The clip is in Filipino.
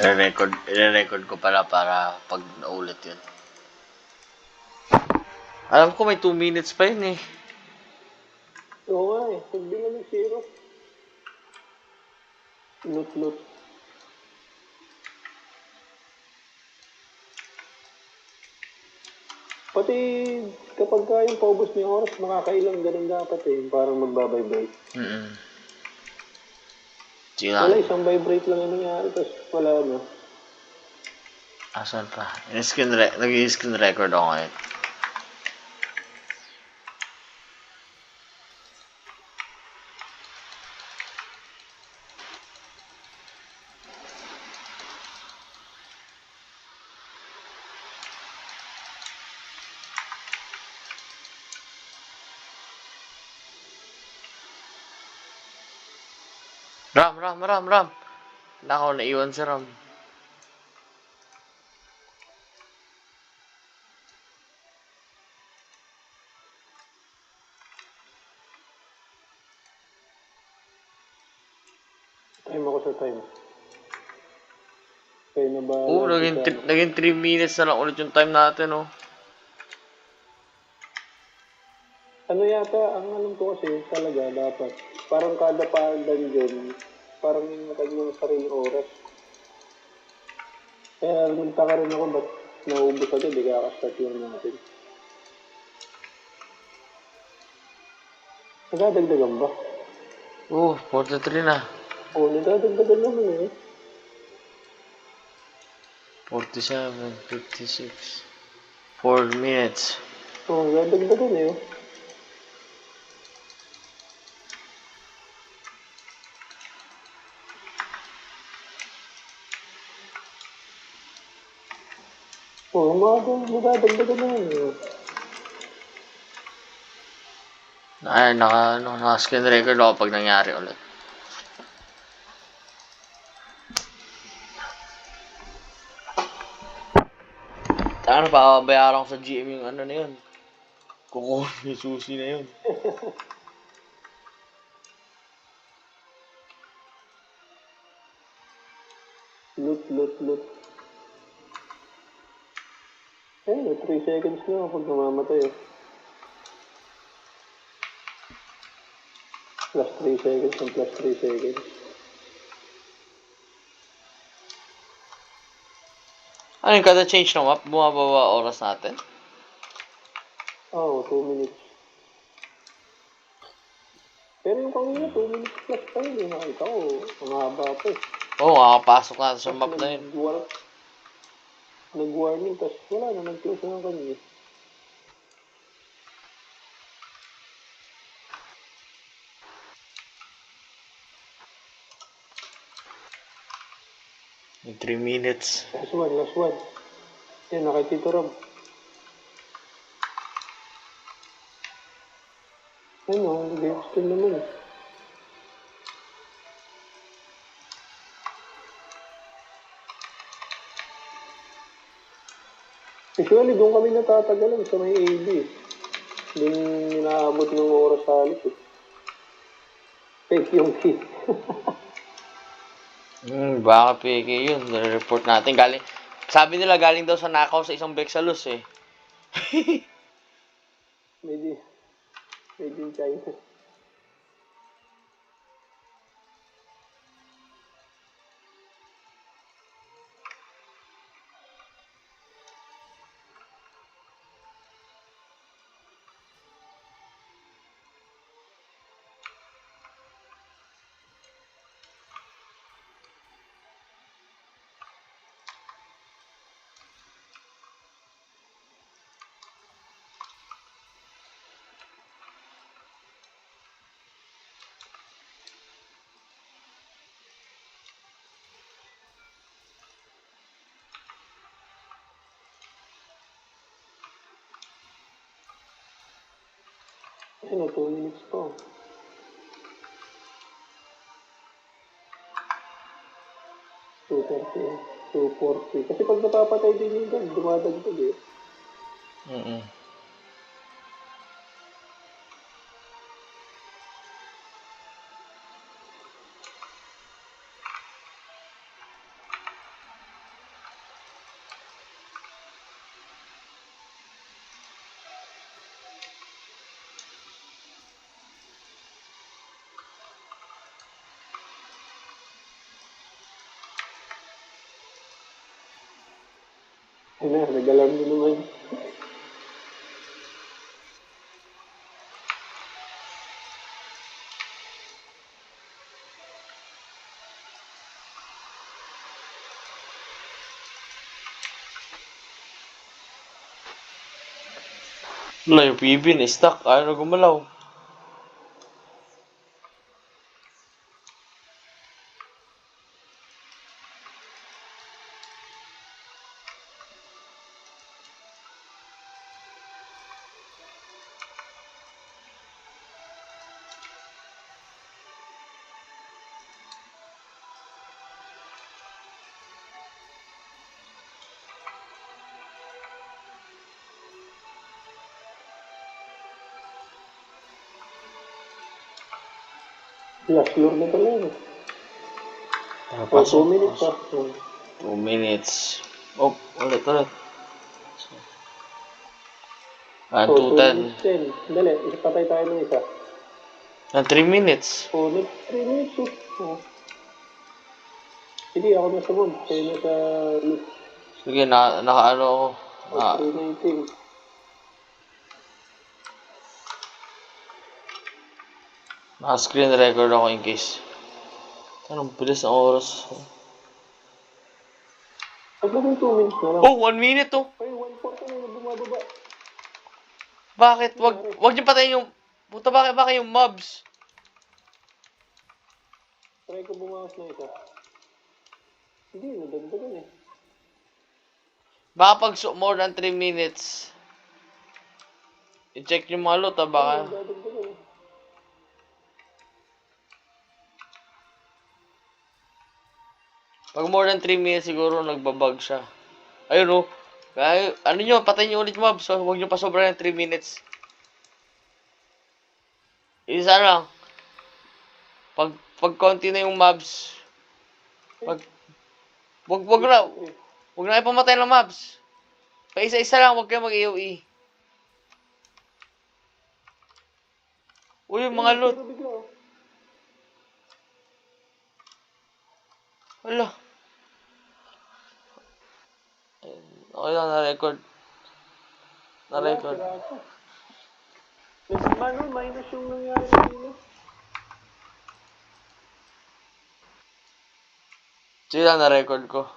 I-record ko pala para pag naulit yun. Alam ko may 2 minutes pa yun eh. Oo nga eh. Pag di nga zero. Loot. Pati kapag yung paubos mo yung oras, makakailang ganun dapat eh. Parang magbabibrate. Wala, isang vibrate lang yung nangyari, tapos wala na. Asan pa? Nag-screen record ako ngayon. Ram. Nako, naiwan si Ram. Time ako sa time. Kaya na ba? Oo, naging 3 minutes na lang ulit yung time natin, oh. Ano yata, ang alam ko kasi talaga dapat, parang kada dungeon, parang yung kanyang sariling oras. Kaya nagtaka rin ako ba't naubos agad, di kakastart lang natin. Nagdadagdagan ba? Oo, 43 na. Oo, nagdadagdagan naman eh. 47, 56. 4 minutes. Oo, nagdadagdagan eh. Oo, nagdadagdagan naman eh. Ay, naka-screen record ako pag nangyari ulit. Ano, papabayaran ko sa GM yung ano na yun. Kukuha yung susi na yun. Loot. Eh, 3 seconds na pag namamatay eh. Plus 3 seconds and plus 3 seconds. Ano yung kada change ng map? Bumababa oras natin? Oo, 2 minutes. Pero yung kanina, 2 minutes plus pa yun. Nakita ko, ang haba pa eh. Oo, makakapasok natin sa map na yun. Nag-warning, tapos wala na, nag-close na ng kanina. In 3 minutes. Last one. Yan, nakitito Rob. Ano, game still naman eh. Usually, doon kami natatagalan sa may AB eh. Doon inaabot ng oras halos eh. Fake yung key. Baka peke yun. Nare-report natin. Sabi nila galing daw sa nakaw sa isang Bexalus eh. Made in China. Ano, 2 minutes pa. 2:30, 2:40. Kasi pag napapatay din yung gun, dumadagdag eh. Ayun na, nag-alarm na naman. Wala yung PB na stuck. Ayaw na gumalaw. Last floor na talaga. Tara, Oh, 2 pasok. minutes Pasok. pa. 2 minutes. Oh, ulit. Oh, 2 2:10. minutes din. Dali, patay tayo ng isa. 3 minutes. Oh, 3 minutes oh. Hindi, ako nasa mall. Kayo nasa lift. Sige, nakaano ako. Oh, 3:19. Naka-screen record ako in case. Anong bilis ang oras. Pag lang 2 minutes na lang. Oh, 1 minute oh. Ay, 1:40 na yung bumababa. Bakit? Wag niyo patayin yung... Puta, bakit yung mobs? Try ko bumawas na isa. Hindi, nadagdagan eh. Baka pag more than 3 minutes. I-check yung mga loot baka... Nadagdagan eh. Pag more than 3 minutes siguro nagbabag siya. Ayun oh. Kaya, ano nyo, patayin nyo ulit yung mobs. So, huwag nyo pa sobra ng 3 minutes. Isa lang. Pag konti na yung mobs. Wag na. Huwag na kayo pamatay ng mobs. Pa isa-isa lang, huwag kayo mag-AOE. Uy, yung mga loot. Pero bigla oh. Wala. Okay lang, na-record. Na-record. Wala, sira ako. Minus yung nangyari kanina. Sige lang, na-record ko.